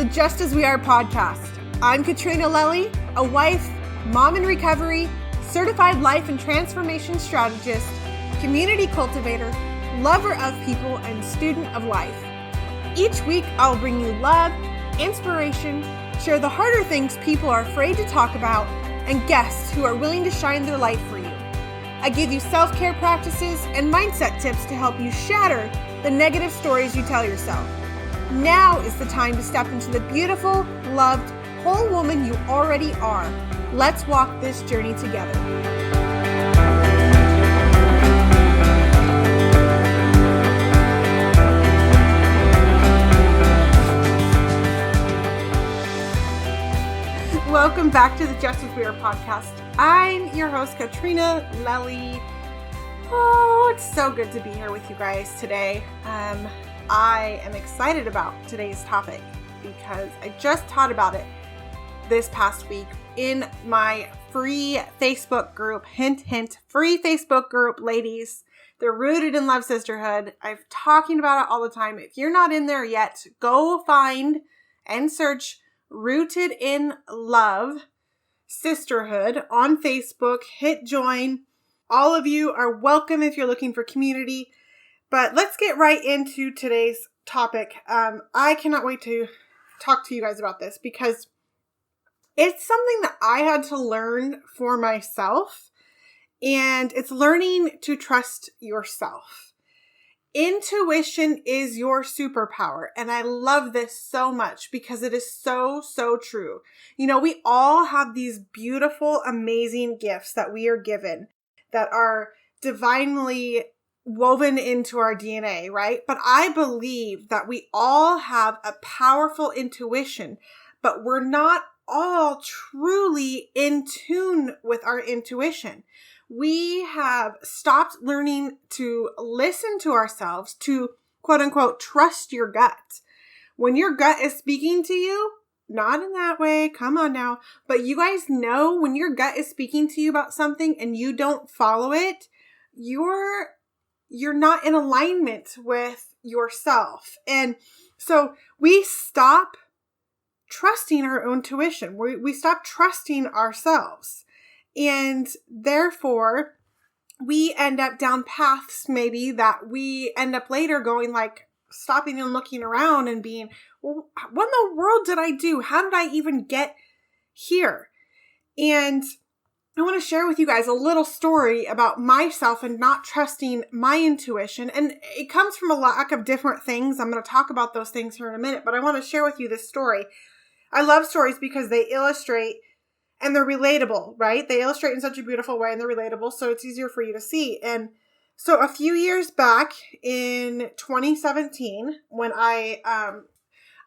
the Just As We Are podcast. I'm Katrina, a wife, mom in recovery, certified life and transformation strategist, community cultivator, lover of people, and student of life. Each week, I'll bring you love, inspiration, share the harder things people are afraid to talk about, and guests who are willing to shine their light for you. I give you self-care practices and mindset tips to help you shatter the negative stories you tell yourself. Now is the time to step into the beautiful, loved, whole woman you already are. Let's walk this journey together. Welcome back to the Just As We Are podcast. I'm your host, Katrina Lely. Oh, it's so good to be here with you guys today. I am excited about today's topic because I just taught about it this past week in my free Facebook group. Hint, hint, free Facebook group, ladies. They're rooted in love sisterhood. I'm talking about it all the time. If you're not in there yet, go find and search Rooted in Love Sisterhood on Facebook. Hit join. All of you are welcome if you're looking for community. But let's get right into today's topic. I cannot wait to talk to you guys about this because it's something that I had to learn for myself, and it's learning to trust yourself. Intuition is your superpower, and I love this so much because it is so, so true. You know, we all have these beautiful, amazing gifts that we are given that are divinely woven into our DNA, right? But I believe that we all have a powerful intuition, but we're not all truly in tune with our intuition. We have stopped learning to listen to ourselves, to quote unquote, trust your gut. When your gut is speaking to you, not in that way, come on now, but you guys know when your gut is speaking to you about something and you don't follow it, you're not in alignment with yourself. And so we stop trusting our own intuition. We stop trusting ourselves. And therefore, we end up down paths maybe that we end up later going like stopping and looking around and being, well, what in the world did I do? How did I even get here? And I want to share with you guys a little story about myself and not trusting my intuition. And it comes from a lack of different things. I'm going to talk about those things here in a minute, but I want to share with you this story. I love stories because they illustrate and they're relatable, right? They illustrate in such a beautiful way and they're relatable, so it's easier for you to see. And so a few years back in 2017, when I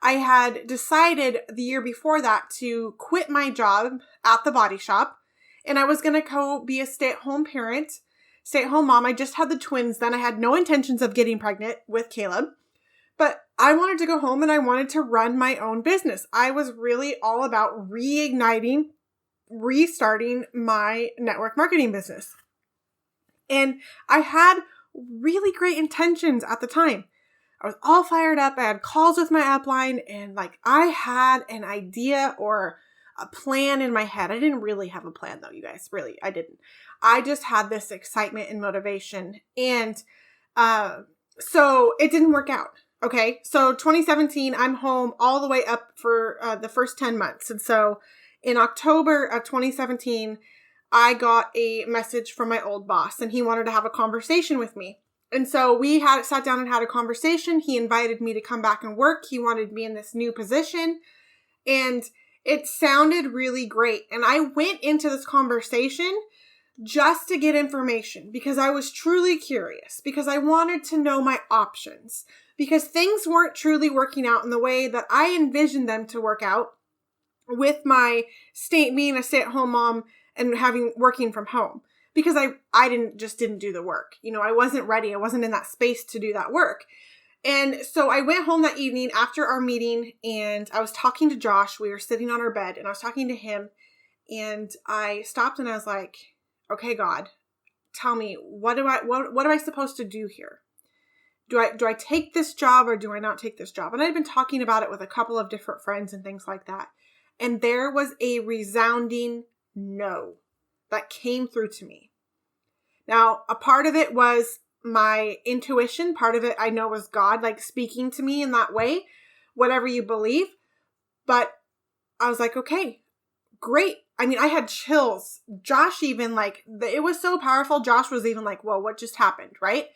had decided the year before that to quit my job at the body shop. And I was going to go be a stay-at-home parent, stay-at-home mom. I just had the twins then. I had no intentions of getting pregnant with Caleb. But I wanted to go home and I wanted to run my own business. I was really all about restarting my network marketing business. And I had really great intentions at the time. I was all fired up. I had calls with my upline and like I had an idea or a plan in my head. I didn't really have a plan though, you guys. Really, I didn't. I just had this excitement and motivation. And so it didn't work out. Okay. So 2017, I'm home all the way up for the first 10 months. And so in October of 2017, I got a message from my old boss and he wanted to have a conversation with me. And so we sat down and had a conversation. He invited me to come back and work. He wanted me in this new position. And it sounded really great. And I went into this conversation just to get information because I was truly curious, because I wanted to know my options, because things weren't truly working out in the way that I envisioned them to work out with my being a stay-at-home mom and working from home, because I didn't do the work. You know, I wasn't ready. I wasn't in that space to do that work. And so I went home that evening after our meeting and I was talking to Josh. We were sitting on our bed and I was talking to him and I stopped and I was like, okay, God, tell me, what am I supposed to do here? do I take this job or do I not take this job? And I'd been talking about it with a couple of different friends and things like that. And there was a resounding no that came through to me. Now, a part of it was my intuition. Part of it I know was God like speaking to me in that way, whatever you believe. But I was like, okay, great. I mean, I had chills. Josh even like, it was so powerful. Josh was even like, whoa, what just happened? Right?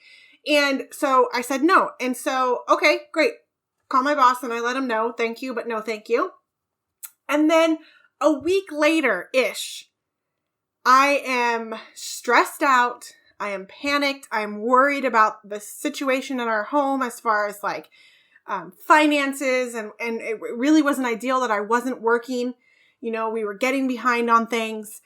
And so I said no. And so, okay, great. Call my boss and I let him know. Thank you, but no thank you. And then a week later-ish, I am stressed out. I am panicked. I'm worried about the situation in our home as far as like finances. And it really wasn't ideal that I wasn't working. You know, we were getting behind on things.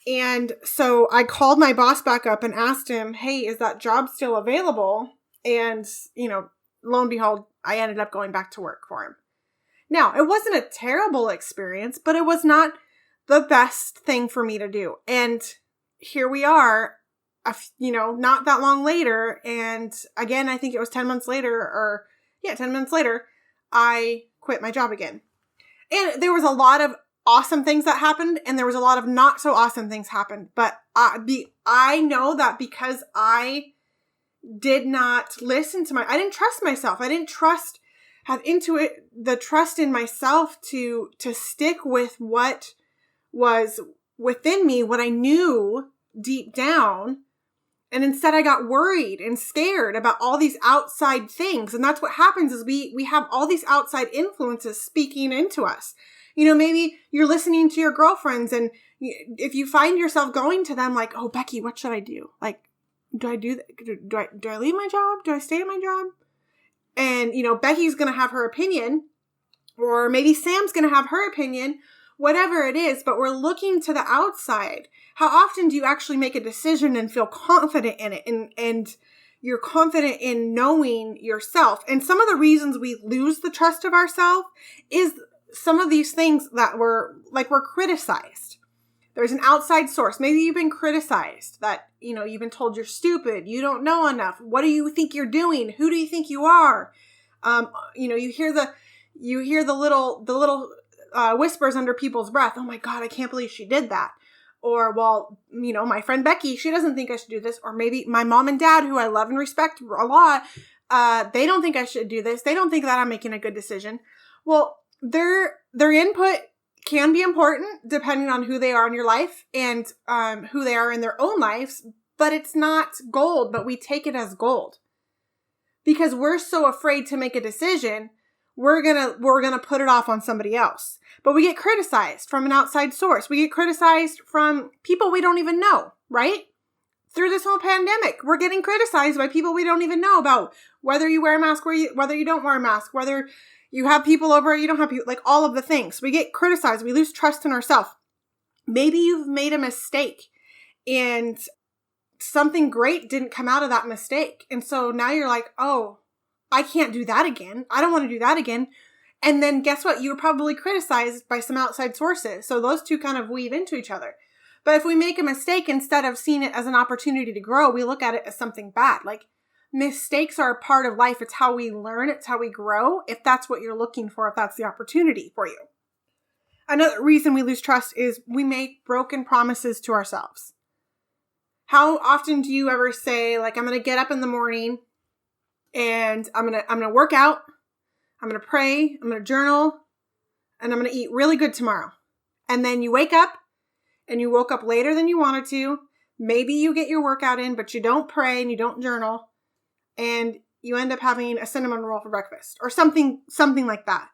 And so I called my boss back up and asked him, hey, is that job still available? And, you know, lo and behold, I ended up going back to work for him. Now, it wasn't a terrible experience, but it was not the best thing for me to do. And here we are, not that long later. And again, I think it was 10 months later 10 minutes later, I quit my job again. And there was a lot of awesome things that happened and there was a lot of not so awesome things happened. But I know that because I did not listen to I didn't trust myself. I didn't have the trust in myself to stick with what was within me, what I knew deep down. And instead I got worried and scared about all these outside things. And that's what happens is we have all these outside influences speaking into us. You know, maybe you're listening to your girlfriends and if you find yourself going to them like, oh, Becky, what should I do? Like, do I do that? Do I leave my job? Do I stay at my job? And, you know, Becky's going to have her opinion, or maybe Sam's going to have her opinion, whatever it is, but we're looking to the outside. How often do you actually make a decision and feel confident in it? And you're confident in knowing yourself. And some of the reasons we lose the trust of ourselves is some of these things that we're criticized. There's an outside source. Maybe you've been criticized that, you know, you've been told you're stupid. You don't know enough. What do you think you're doing? Who do you think you are? You hear the little whispers under people's breath. Oh my God, I can't believe she did that. Or, well, you know, my friend Becky, she doesn't think I should do this. Or maybe my mom and dad, who I love and respect a lot, they don't think I should do this. They don't think that I'm making a good decision. Well, their input can be important depending on who they are in your life and who they are in their own lives, but it's not gold, but we take it as gold. Because we're so afraid to make a decision, we're gonna put it off on somebody else. But we get criticized from an outside source. We get criticized from people we don't even know, right? Through this whole pandemic, we're getting criticized by people we don't even know about, whether you wear a mask, whether you don't wear a mask, whether you have people over, you don't have people, like all of the things. We get criticized. We lose trust in ourselves. Maybe you've made a mistake and something great didn't come out of that mistake. And so now you're like, oh, I can't do that again. I don't want to do that again. And then guess what? You were probably criticized by some outside sources. So those two kind of weave into each other. But if we make a mistake, instead of seeing it as an opportunity to grow, we look at it as something bad. Like, mistakes are a part of life. It's how we learn. It's how we grow. If that's what you're looking for, if that's the opportunity for you. Another reason we lose trust is we make broken promises to ourselves. How often do you ever say, like, I'm going to get up in the morning and I'm going to work out. I'm going to pray. I'm going to journal and I'm going to eat really good tomorrow. And then you wake up and you woke up later than you wanted to. Maybe you get your workout in, but you don't pray and you don't journal. And you end up having a cinnamon roll for breakfast or something like that.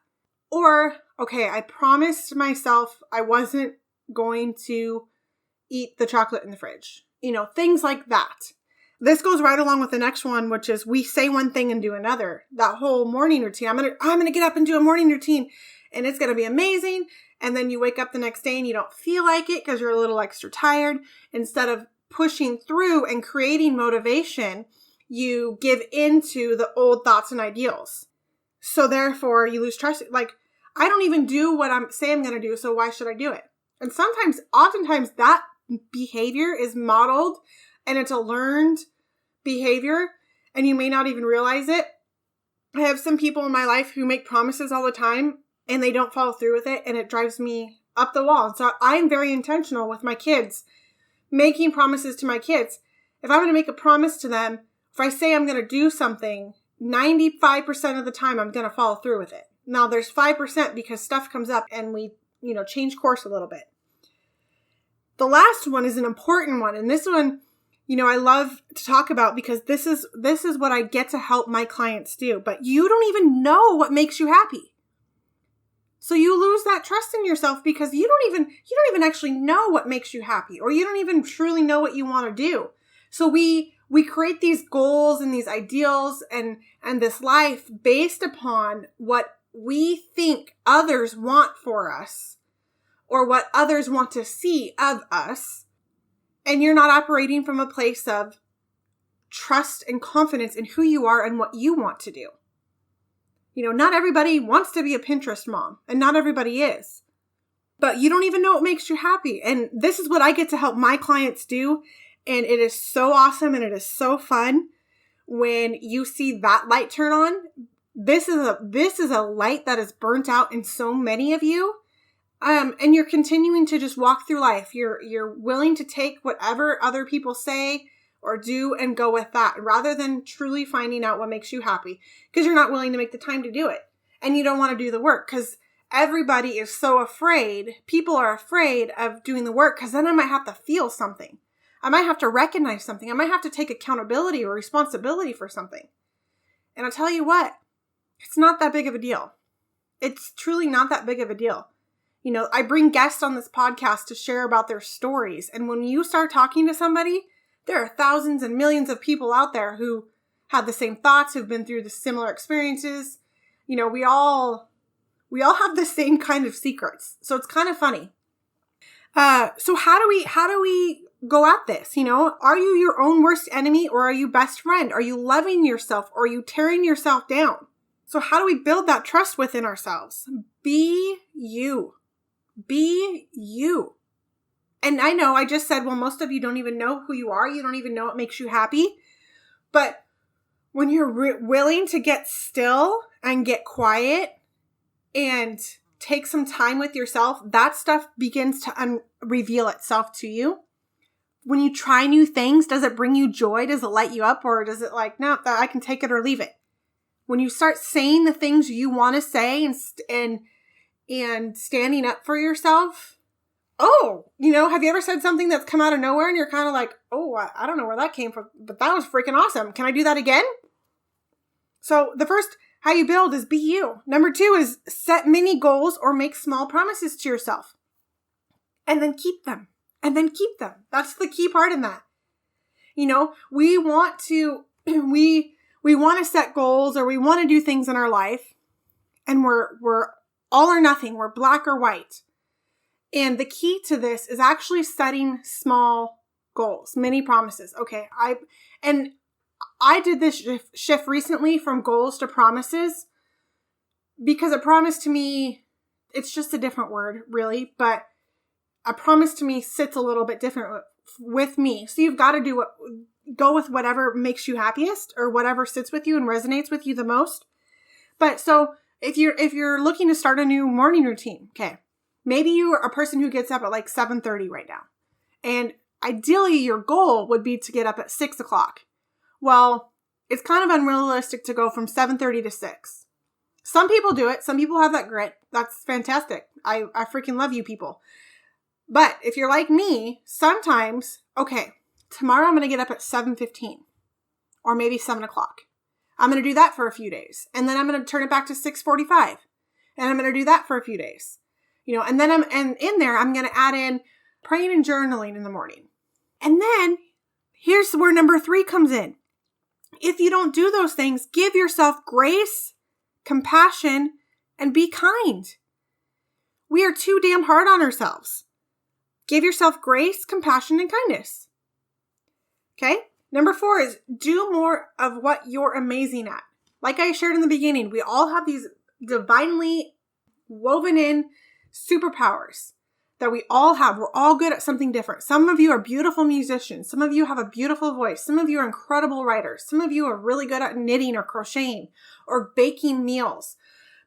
Or, okay, I promised myself I wasn't going to eat the chocolate in the fridge. You know, things like that. This goes right along with the next one, which is we say one thing and do another. That whole morning routine. I'm gonna get up and do a morning routine and it's gonna be amazing. And then you wake up the next day and you don't feel like it because you're a little extra tired. Instead of pushing through and creating motivation, you give into the old thoughts and ideals. So therefore you lose trust. Like, I don't even do what I'm going to do. So why should I do it? And oftentimes that behavior is modeled and it's a learned behavior. and you may not even realize it. I have some people in my life who make promises all the time and they don't follow through with it, and it drives me up the wall. And so I'm very intentional with my kids, making promises to my kids. If I'm going to make a promise to them, if I say I'm going to do something, 95% of the time I'm going to follow through with it. Now there's 5% because stuff comes up and we, change course a little bit. The last one is an important one. And this one, I love to talk about because this is what I get to help my clients do. But you don't even know what makes you happy. So you lose that trust in yourself because you don't even actually know what makes you happy, or you don't even truly know what you want to do. So we create these goals and these ideals and this life based upon what we think others want for us or what others want to see of us. And you're not operating from a place of trust and confidence in who you are and what you want to do. Not everybody wants to be a Pinterest mom, and not everybody is. But you don't even know what makes you happy. And this is what I get to help my clients do. And it is so awesome and it is so fun when you see that light turn on. This is a light that is burnt out in so many of you. And you're continuing to just walk through life. You're willing to take whatever other people say or do and go with that rather than truly finding out what makes you happy, because you're not willing to make the time to do it. And you don't want to do the work because everybody is so afraid. People are afraid of doing the work because then I might have to feel something. I might have to recognize something. I might have to take accountability or responsibility for something. And I'll tell you what, it's not that big of a deal. It's truly not that big of a deal. I bring guests on this podcast to share about their stories. And when you start talking to somebody, there are thousands and millions of people out there who have the same thoughts, who've been through the similar experiences. We all have the same kind of secrets. So it's kind of funny. So how do we go at this? Are you your own worst enemy, or are you best friend? Are you loving yourself, or are you tearing yourself down? So how do we build that trust within ourselves? Be you. Be you. And I know I just said, well, most of you don't even know who you are. You don't even know what makes you happy. But when you're willing to get still and get quiet and take some time with yourself, that stuff begins to reveal itself to you. When you try new things, does it bring you joy? Does it light you up? Or does it no, I can take it or leave it? When you start saying the things you want to say and standing up for yourself, have you ever said something that's come out of nowhere and you're kind of like, I don't know where that came from, but that was freaking awesome. Can I do that again? So the first, how you build is be you. Number 2 is set mini goals or make small promises to yourself. And then keep them. That's the key part in that. We want to set goals, or we want to do things in our life, and we're all or nothing. We're black or white. And the key to this is actually setting small goals, mini promises. Okay, I did this shift recently from goals to promises because a promise to me, it's just a different word, really, but a promise to me sits a little bit different with me. So you've got to go with whatever makes you happiest or whatever sits with you and resonates with you the most. But so if you're looking to start a new morning routine, okay, maybe you're a person who gets up at like 7:30 right now. And ideally your goal would be to get up at 6 o'clock. Well, it's kind of unrealistic to go from 7:30 to 6. Some people do it. Some people have that grit. That's fantastic. I freaking love you people. But if you're like me, sometimes, okay, tomorrow I'm going to get up at 7:15 or maybe 7 o'clock. I'm going to do that for a few days. And then I'm going to turn it back to 6:45. And I'm going to do that for a few days. And then in there, I'm going to add in praying and journaling in the morning. And then here's where number 3 comes in. If you don't do those things, give yourself grace, compassion, and be kind. We are too damn hard on ourselves. Give yourself grace, compassion, and kindness. Okay? Number 4 is do more of what you're amazing at. Like I shared in the beginning, we all have these divinely woven in superpowers that we all have. We're all good at something different. Some of you are beautiful musicians. Some of you have a beautiful voice. Some of you are incredible writers. Some of you are really good at knitting or crocheting or baking meals.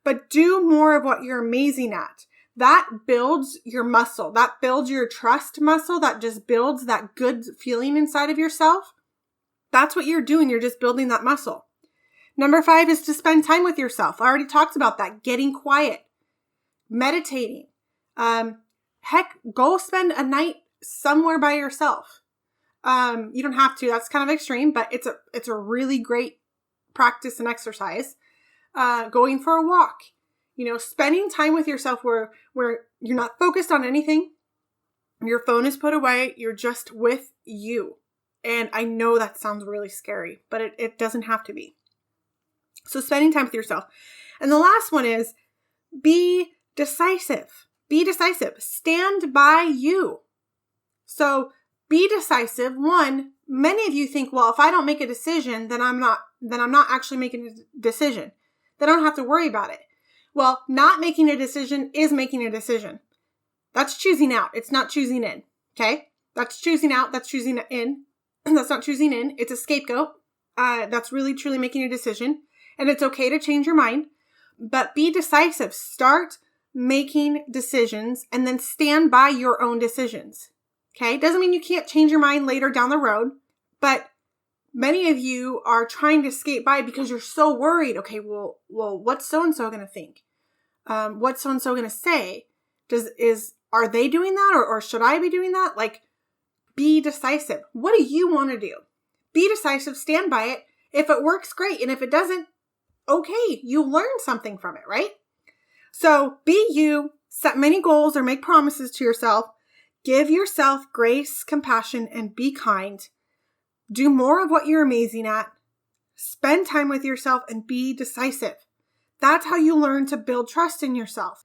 But do more of what you're amazing at. That builds your muscle. That builds your trust muscle. That just builds that good feeling inside of yourself. That's what you're doing. You're just building that muscle. Number 5 is to spend time with yourself. I already talked about that. Getting quiet, meditating. Heck, go spend a night somewhere by yourself. You don't have to. That's kind of extreme, but it's a really great practice and exercise. Going for a walk. Spending time with yourself where you're not focused on anything. Your phone is put away. You're just with you. And I know that sounds really scary, but it doesn't have to be. So spending time with yourself. And the last one is be decisive. Be decisive. Stand by you. So be decisive. One, many of you think, well, if I don't make a decision, then I'm not actually making a decision. Then I don't have to worry about it. Well, not making a decision is making a decision. That's choosing out. It's not choosing in. Okay? That's choosing out. That's choosing in. That's not choosing in. It's a scapegoat. That's really, truly making a decision. And it's okay to change your mind. But be decisive. Start making decisions and then stand by your own decisions. Okay? Doesn't mean you can't change your mind later down the road. But many of you are trying to skate by because you're so worried. Okay, well, what's so-and-so going to think? What's so-and-so going to say? Are they doing that or should I be doing that? Like, be decisive. What do you want to do? Be decisive, stand by it. If it works, great. And if it doesn't, okay, you learned something from it, right? So be you, set many goals or make promises to yourself. Give yourself grace, compassion, and be kind. Do more of what you're amazing at. Spend time with yourself and be decisive. That's how you learn to build trust in yourself.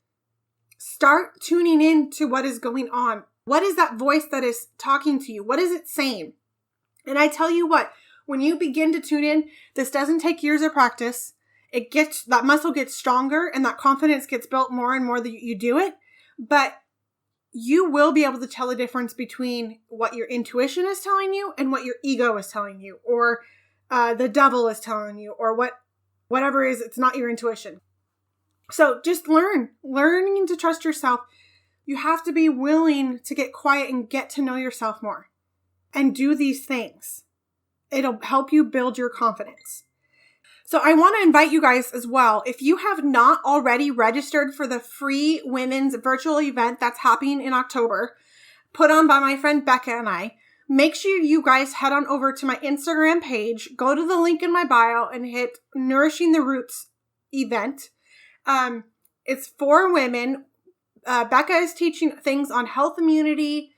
Start tuning in to what is going on. What is that voice that is talking to you? What is it saying? And I tell you what, when you begin to tune in, this doesn't take years of practice. That muscle gets stronger and that confidence gets built more and more that you do it. But you will be able to tell the difference between what your intuition is telling you and what your ego is telling you, or the devil is telling you, or whatever is, it's not your intuition. So just learning to trust yourself. You have to be willing to get quiet and get to know yourself more and do these things. It'll help you build your confidence. So I want to invite you guys as well. If you have not already registered for the free women's virtual event that's happening in October, put on by my friend Becca and I, make sure you guys head on over to my Instagram page, go to the link in my bio and hit Nourishing the Roots event. It's for women. Becca is teaching things on health immunity,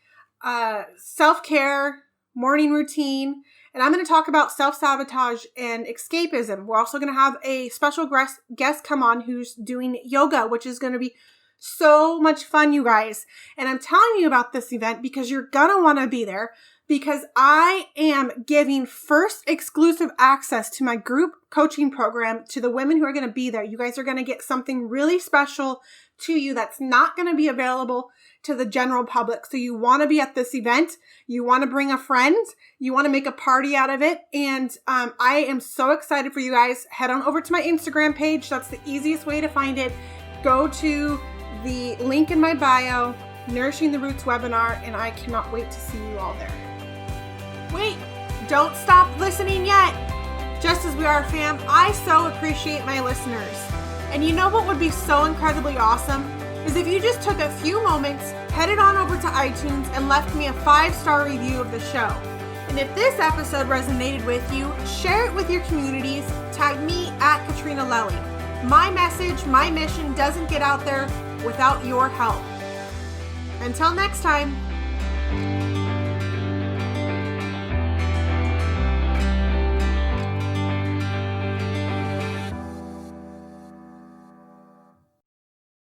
self-care, morning routine, and I'm going to talk about self-sabotage and escapism. We're also going to have a special guest come on who's doing yoga, which is going to be so much fun, you guys. And I'm telling you about this event because you're going to want to be there, because I am giving first exclusive access to my group coaching program to the women who are going to be there. You guys are going to get something really special to you that's not going to be available to the general public. So you want to be at this event. You want to bring a friend. You want to make a party out of it. And I am so excited for you guys. Head on over to my Instagram page. That's the easiest way to find it. Go to the link in my bio, Nourishing the Roots webinar, and I cannot wait to see you all there. Wait, don't stop listening yet. Just as we are, fam, I so appreciate my listeners. And you know what would be so incredibly awesome? Is if you just took a few moments, headed on over to iTunes and left me a 5-star review of the show. And if this episode resonated with you, share it with your communities. Tag me at Katrina Lelly. My message, my mission doesn't get out there without your help. Until next time.